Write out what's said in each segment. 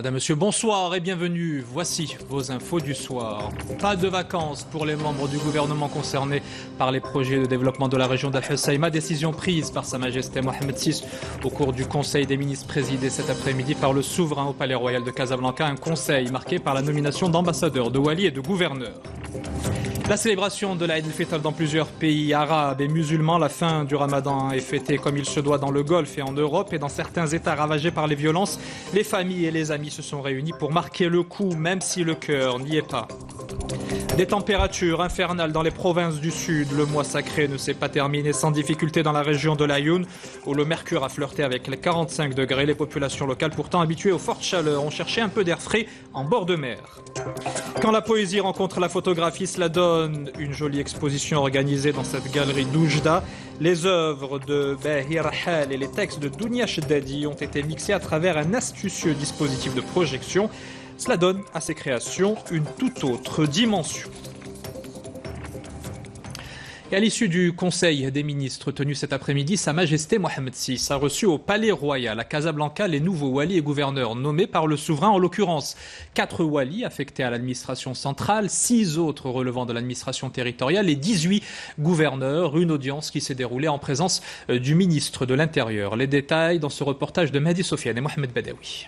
Madame, Monsieur, bonsoir et bienvenue. Voici vos infos du soir. Pas de vacances pour les membres du gouvernement concernés par les projets de développement de la région d'Al-Hoceïma. Décision prise par Sa Majesté Mohamed VI au cours du Conseil des ministres présidé cet après-midi par le souverain au Palais Royal de Casablanca. Un conseil marqué par la nomination d'ambassadeurs, de wali et de gouverneurs. La célébration de l'Aïd el-Fitr dans plusieurs pays arabes et musulmans. La fin du Ramadan est fêtée comme il se doit dans le Golfe et en Europe. Et dans certains États ravagés par les violences, les familles et les amis se sont réunis pour marquer le coup, même si le cœur n'y est pas. Des températures infernales dans les provinces du Sud. Le mois sacré ne s'est pas terminé sans difficulté dans la région de l'Aïoun, où le mercure a flirté avec les 45 degrés. Les populations locales, pourtant habituées aux fortes chaleurs, ont cherché un peu d'air frais en bord de mer. Quand la poésie rencontre la photographie, cela donne une jolie exposition organisée dans cette galerie d'Oujda. Les œuvres de Bahir Hal et les textes de Dounia Cheddadi ont été mixés à travers un astucieux dispositif de projection. Cela donne à ces créations une toute autre dimension. Et à l'issue du Conseil des ministres tenu cet après-midi, Sa Majesté Mohamed VI a reçu au Palais Royal à Casablanca les nouveaux walis et gouverneurs nommés par le souverain, en l'occurrence 4 walis affectés à l'administration centrale, 6 autres relevant de l'administration territoriale et 18 gouverneurs. Une audience qui s'est déroulée en présence du ministre de l'Intérieur. Les détails dans ce reportage de Mehdi Sofiane et Mohamed Badawi.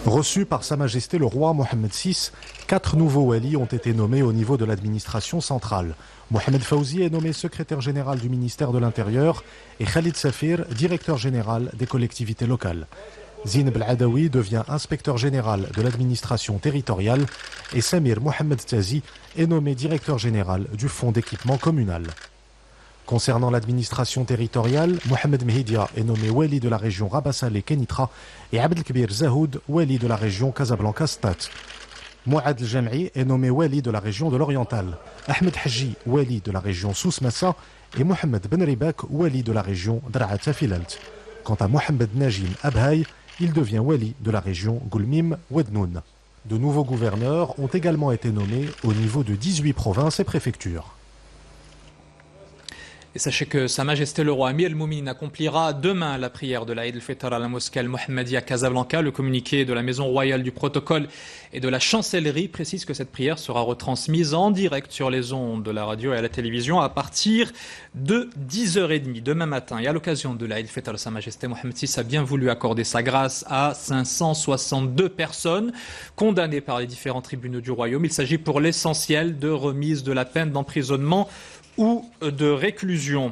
Reçus par Sa Majesté le roi Mohamed VI, 4 nouveaux walis ont été nommés au niveau de l'administration centrale. Mohamed Fawzi est nommé secrétaire général du ministère de l'Intérieur et Khalid Safir, directeur général des collectivités locales. Zine Beladawi devient inspecteur général de l'administration territoriale et Samir Mohamed Tazi est nommé directeur général du fonds d'équipement communal. Concernant l'administration territoriale, Mohamed Mehidia est nommé wali de la région Rabassaleh-Kenitra et Abdelkbir Zahoud, wali de la région Casablanca-Stat. Mouad El-Jam'i est nommé wali de la région de l'Oriental, Ahmed Haji, wali de la région Souss-Massa et Mohamed Ben Ribak, wali de la région Dra'at-Filalt. Quant à Mohamed Najim Abhaï, il devient wali de la région Goulmim-Wednoun. De nouveaux gouverneurs ont également été nommés au niveau de 18 provinces et préfectures. Et sachez que Sa Majesté le roi Amir El-Moumine accomplira demain la prière de l'Aïd el-Fitr à la mosquée Al-Mohammedia à Casablanca. Le communiqué de la Maison royale du protocole et de la chancellerie précise que cette prière sera retransmise en direct sur les ondes de la radio et à la télévision à partir de 10h30 demain matin. Et à l'occasion de l'Aïd el-Fitr, Sa Majesté Mohamed VI a bien voulu accorder sa grâce à 562 personnes condamnées par les différents tribunaux du royaume. Il s'agit pour l'essentiel de remise de la peine d'emprisonnement ou de réclusion.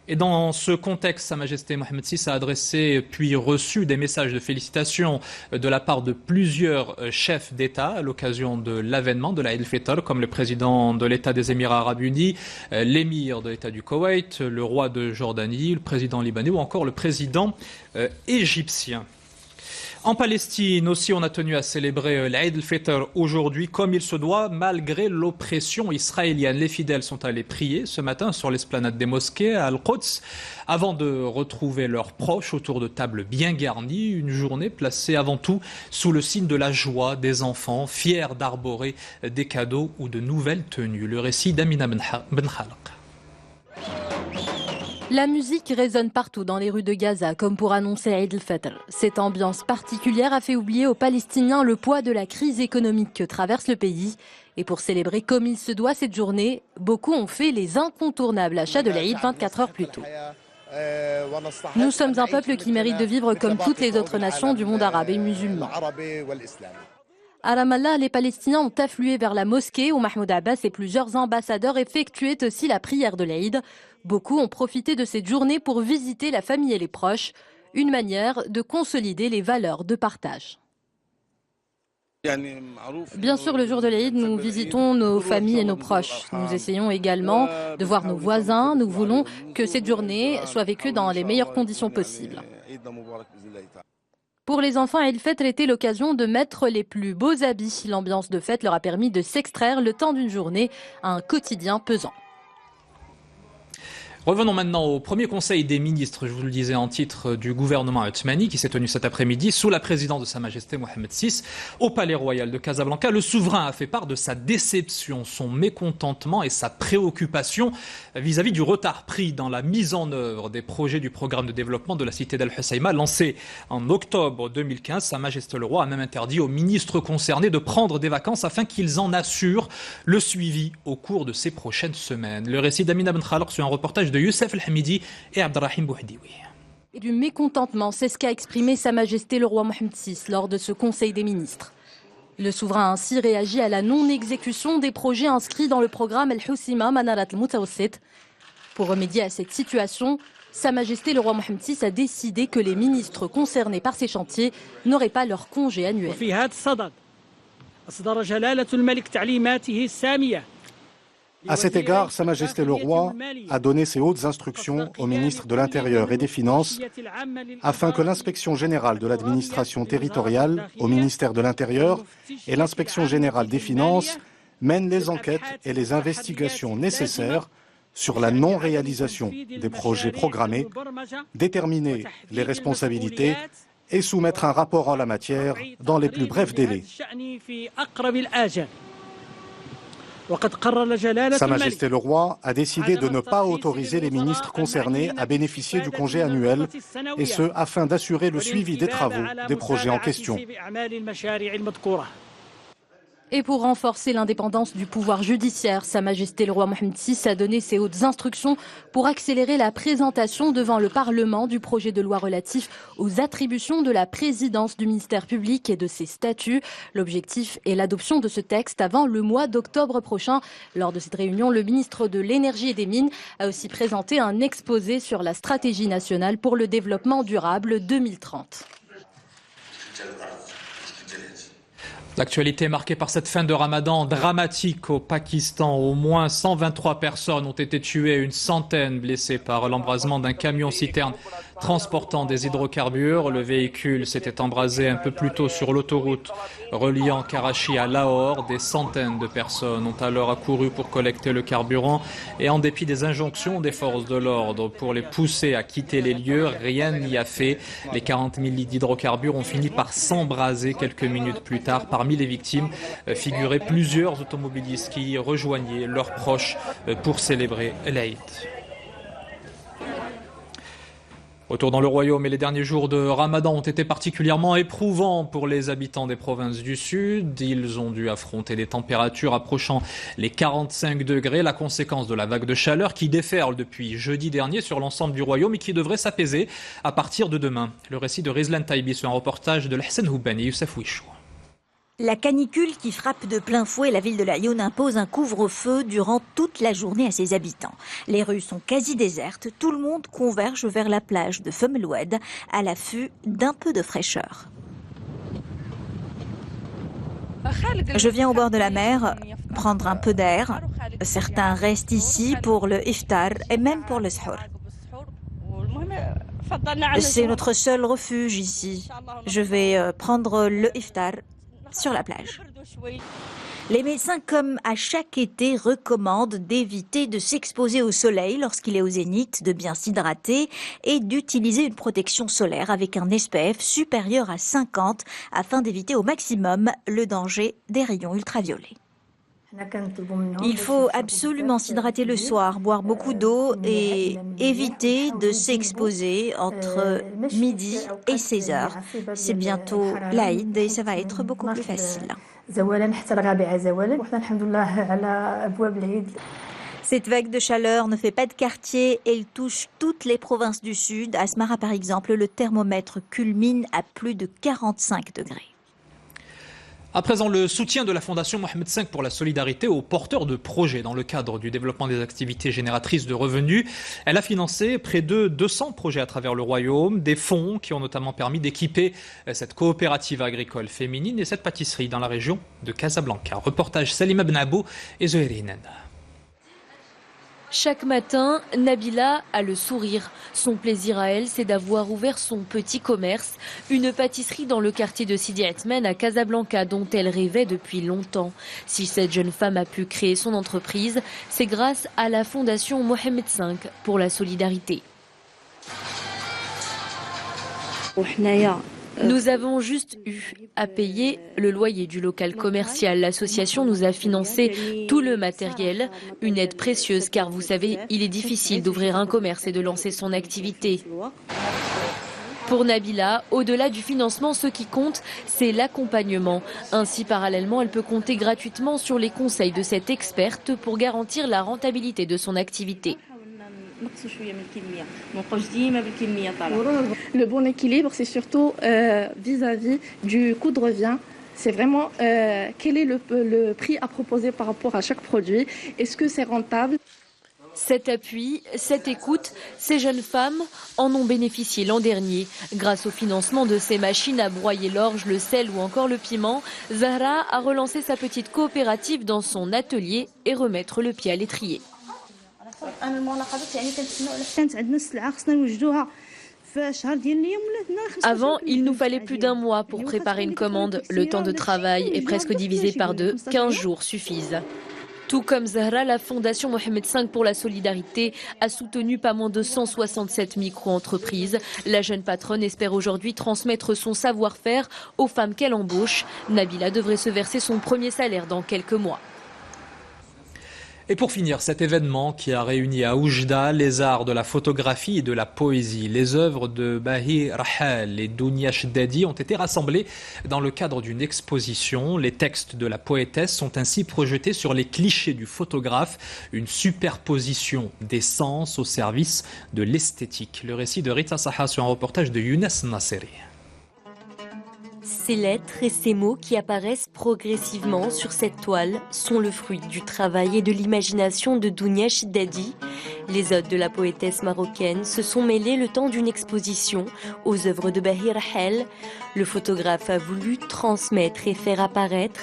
Et dans ce contexte, Sa Majesté Mohamed VI a adressé puis reçu des messages de félicitations de la part de plusieurs chefs d'État à l'occasion de l'avènement de l'Aïd el-Fitr, comme le président de l'État des Émirats Arabes Unis, l'émir de l'État du Koweït, le roi de Jordanie, le président libanais ou encore le président égyptien. En Palestine aussi, on a tenu à célébrer l'Aïd el-Fitr aujourd'hui comme il se doit, malgré l'oppression israélienne. Les fidèles sont allés prier ce matin sur l'esplanade des mosquées à Al-Quds avant de retrouver leurs proches autour de tables bien garnies. Une journée placée avant tout sous le signe de la joie des enfants, fiers d'arborer des cadeaux ou de nouvelles tenues. Le récit d'Amina Ben Khalaq. La musique résonne partout dans les rues de Gaza, comme pour annoncer Eid el-Fitr. Cette ambiance particulière a fait oublier aux Palestiniens le poids de la crise économique que traverse le pays. Et pour célébrer comme il se doit cette journée, beaucoup ont fait les incontournables achats de l'Aïd 24 heures plus tôt. Nous sommes un peuple qui mérite de vivre comme toutes les autres nations du monde arabe et musulman. À Ramallah, les Palestiniens ont afflué vers la mosquée où Mahmoud Abbas et plusieurs ambassadeurs effectuaient aussi la prière de l'Aïd. Beaucoup ont profité de cette journée pour visiter la famille et les proches, une manière de consolider les valeurs de partage. Bien sûr, le jour de l'Aïd, nous visitons nos familles et nos proches. Nous essayons également de voir nos voisins. Nous voulons que cette journée soit vécue dans les meilleures conditions possibles. Pour les enfants, Eid el-Fitr était l'occasion de mettre les plus beaux habits. L'ambiance de fête leur a permis de s'extraire le temps d'une journée à un quotidien pesant. Revenons maintenant au premier conseil des ministres, je vous le disais en titre, du gouvernement ottomani qui s'est tenu cet après-midi sous la présidence de Sa Majesté Mohamed VI au Palais Royal de Casablanca. Le souverain a fait part de sa déception, son mécontentement et sa préoccupation vis-à-vis du retard pris dans la mise en œuvre des projets du programme de développement de la cité d'Al-Husayma lancé en octobre 2015. Sa Majesté le Roi a même interdit aux ministres concernés de prendre des vacances afin qu'ils en assurent le suivi au cours de ces prochaines semaines. Le récit d'Amina Ben Khalq sur un reportage de Youssef El-Hamidi et Abdelrahim Bouhdiwi. Et du mécontentement, c'est ce qu'a exprimé Sa Majesté le Roi Mohamed VI lors de ce Conseil des ministres. Le souverain a ainsi réagi à la non-exécution des projets inscrits dans le programme El-Husayma Manarat al-Mutawassit. Pour remédier à cette situation, Sa Majesté le Roi Mohamed VI a décidé que les ministres concernés par ces chantiers n'auraient pas leur congé annuel. À cet égard, Sa Majesté le Roi a donné ses hautes instructions au ministre de l'Intérieur et des Finances afin que l'inspection générale de l'administration territoriale au ministère de l'Intérieur et l'inspection générale des Finances mènent les enquêtes et les investigations nécessaires sur la non-réalisation des projets programmés, déterminer les responsabilités et soumettre un rapport en la matière dans les plus brefs délais. Sa Majesté le Roi a décidé de ne pas autoriser les ministres concernés à bénéficier du congé annuel, et ce, afin d'assurer le suivi des travaux des projets en question. Et pour renforcer l'indépendance du pouvoir judiciaire, Sa Majesté le Roi Mohamed VI a donné ses hautes instructions pour accélérer la présentation devant le Parlement du projet de loi relatif aux attributions de la présidence du ministère public et de ses statuts. L'objectif est l'adoption de ce texte avant le mois d'octobre prochain. Lors de cette réunion, le ministre de l'Énergie et des Mines a aussi présenté un exposé sur la stratégie nationale pour le développement durable 2030. L'actualité est marquée par cette fin de Ramadan dramatique au Pakistan. Au moins 123 personnes ont été tuées et une centaine blessées par l'embrasement d'un camion-citerne transportant des hydrocarbures. Le véhicule s'était embrasé un peu plus tôt sur l'autoroute reliant Karachi à Lahore. Des centaines de personnes ont alors accouru pour collecter le carburant et en dépit des injonctions des forces de l'ordre pour les pousser à quitter les lieux, rien n'y a fait. Les 40 000 litres d'hydrocarbures ont fini par s'embraser quelques minutes plus tard. Parmi les victimes figuraient plusieurs automobilistes qui rejoignaient leurs proches pour célébrer l'Aïd. Retour dans le royaume, et les derniers jours de Ramadan ont été particulièrement éprouvants pour les habitants des provinces du Sud. Ils ont dû affronter des températures approchant les 45 degrés, la conséquence de la vague de chaleur qui déferle depuis jeudi dernier sur l'ensemble du royaume et qui devrait s'apaiser à partir de demain. Le récit de Rizlan Taibi sur un reportage de L'Hassan Houbani et Youssef Wichou. La canicule qui frappe de plein fouet la ville de Laayoune impose un couvre-feu durant toute la journée à ses habitants. Les rues sont quasi désertes, tout le monde converge vers la plage de Fem El Oued à l'affût d'un peu de fraîcheur. Je viens au bord de la mer prendre un peu d'air. Certains restent ici pour le iftar et même pour le sahur. C'est notre seul refuge ici. Je vais prendre le iftar sur la plage. Les médecins, comme à chaque été, recommandent d'éviter de s'exposer au soleil lorsqu'il est au zénith, de bien s'hydrater et d'utiliser une protection solaire avec un SPF supérieur à 50 afin d'éviter au maximum le danger des rayons ultraviolets. Il faut absolument s'hydrater le soir, boire beaucoup d'eau et éviter de s'exposer entre midi et 16 heures. C'est bientôt l'Aïd et ça va être beaucoup plus facile. Cette vague de chaleur ne fait pas de quartier, elle touche toutes les provinces du sud. À Smara par exemple, le thermomètre culmine à plus de 45 degrés. À présent, le soutien de la Fondation Mohamed V pour la solidarité aux porteurs de projets dans le cadre du développement des activités génératrices de revenus. Elle a financé près de 200 projets à travers le royaume, des fonds qui ont notamment permis d'équiper cette coopérative agricole féminine et cette pâtisserie dans la région de Casablanca. Reportage Salima Benabou et Zoheri Nanda. Chaque matin, Nabila a le sourire. Son plaisir à elle, c'est d'avoir ouvert son petit commerce, une pâtisserie dans le quartier de Sidi Atmen à Casablanca dont elle rêvait depuis longtemps. Si cette jeune femme a pu créer son entreprise, c'est grâce à la fondation Mohamed V pour la solidarité. Nous avons juste eu à payer le loyer du local commercial. L'association nous a financé tout le matériel, une aide précieuse car vous savez, il est difficile d'ouvrir un commerce et de lancer son activité. Pour Nabila, au-delà du financement, ce qui compte, c'est l'accompagnement. Ainsi, parallèlement, elle peut compter gratuitement sur les conseils de cette experte pour garantir la rentabilité de son activité. Le bon équilibre, c'est surtout vis-à-vis du coût de revient. C'est vraiment quel est le prix à proposer par rapport à chaque produit. Est-ce que c'est rentable? Cet appui, cette écoute, ces jeunes femmes en ont bénéficié l'an dernier. Grâce au financement de ces machines à broyer l'orge, le sel ou encore le piment, Zahra a relancé sa petite coopérative dans son atelier et remettre le pied à l'étrier. Avant, il nous fallait plus d'un mois pour préparer une commande. Le temps de travail est presque divisé par 2, 15 jours suffisent. Tout comme Zahra, la fondation Mohamed V pour la solidarité a soutenu pas moins de 167 micro-entreprises. La jeune patronne espère aujourd'hui transmettre son savoir-faire aux femmes qu'elle embauche. Nabila devrait se verser son premier salaire dans quelques mois. Et pour finir, cet événement qui a réuni à Oujda les arts de la photographie et de la poésie. Les œuvres de Bahir Rahal et Dounia Shdadi ont été rassemblées dans le cadre d'une exposition. Les textes de la poétesse sont ainsi projetés sur les clichés du photographe, une superposition des sens au service de l'esthétique. Le récit de Rita Saha sur un reportage de Younes Nasseri. Ces lettres et ces mots qui apparaissent progressivement sur cette toile sont le fruit du travail et de l'imagination de Dounia Shdadi. Les odes de la poétesse marocaine se sont mêlées le temps d'une exposition aux œuvres de Bahir Rahal. Le photographe a voulu transmettre et faire apparaître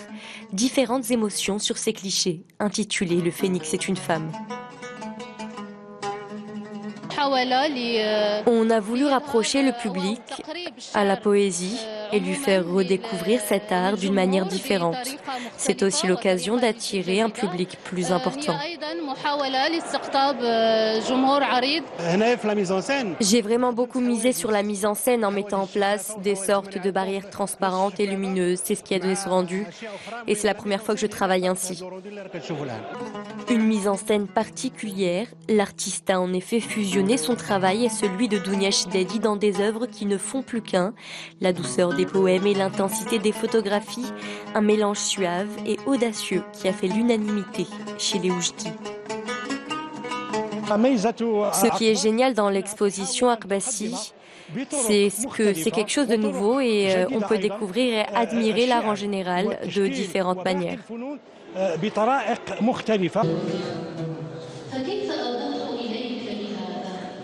différentes émotions sur ces clichés, intitulés « Le phénix est une femme ». On a voulu rapprocher le public à la poésie et lui faire redécouvrir cet art d'une manière différente. C'est aussi l'occasion d'attirer un public plus important. J'ai vraiment beaucoup misé sur la mise en scène en mettant en place des sortes de barrières transparentes et lumineuses. C'est ce qui a donné ce rendu et c'est la première fois que je travaille ainsi. Une mise en scène particulière, l'artiste a en effet fusionné son travail et celui de Dounia Shdadi dans des œuvres qui ne font plus qu'un. La douceur des poèmes et l'intensité des photographies, un mélange suave et audacieux qui a fait l'unanimité chez les Oujdi. Ce qui est génial dans l'exposition Akbassi, c'est que c'est quelque chose de nouveau et on peut découvrir et admirer l'art en général de différentes manières.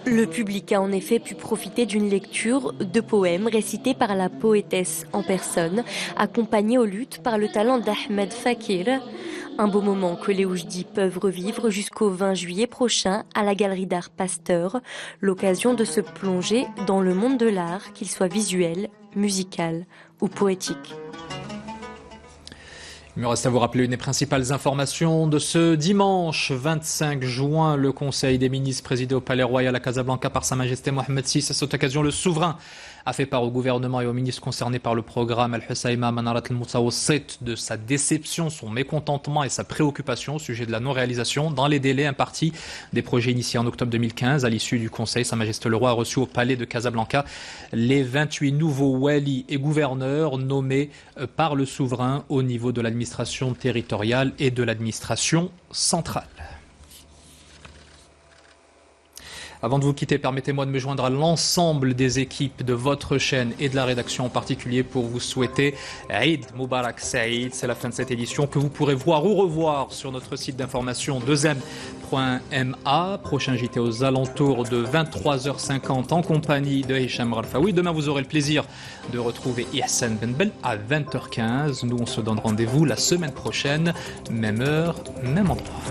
Le public a en effet pu profiter d'une lecture de poèmes récités par la poétesse en personne, accompagnée au luth par le talent d'Ahmed Fakir. Un beau moment que les Oujdi peuvent revivre jusqu'au 20 juillet prochain à la Galerie d'Art Pasteur. L'occasion de se plonger dans le monde de l'art, qu'il soit visuel, musical ou poétique. Il me reste à vous rappeler une des principales informations de ce dimanche 25 juin. Le Conseil des ministres présidé au Palais Royal à Casablanca par Sa Majesté Mohamed VI. À cette occasion, le souverain a fait part au gouvernement et aux ministres concernés par le programme Al-Husayma Manarat al-Mutawassit de sa déception, son mécontentement et sa préoccupation au sujet de la non-réalisation dans les délais impartis des projets initiés en octobre 2015. À l'issue du Conseil, Sa Majesté le Roi a reçu au Palais de Casablanca les 28 nouveaux walis et gouverneurs nommés par le souverain au niveau de l'administration territoriale et de l'administration centrale. Avant de vous quitter, permettez-moi de me joindre à l'ensemble des équipes de votre chaîne et de la rédaction en particulier pour vous souhaiter Eid Mubarak Saïd. C'est la fin de cette édition que vous pourrez voir ou revoir sur notre site d'information 2m.ma. Prochain JT aux alentours de 23h50 en compagnie de Hicham Ralfaoui. Demain, vous aurez le plaisir de retrouver Ihsan Benbel à 20h15. Nous, on se donne rendez-vous la semaine prochaine, même heure, même endroit.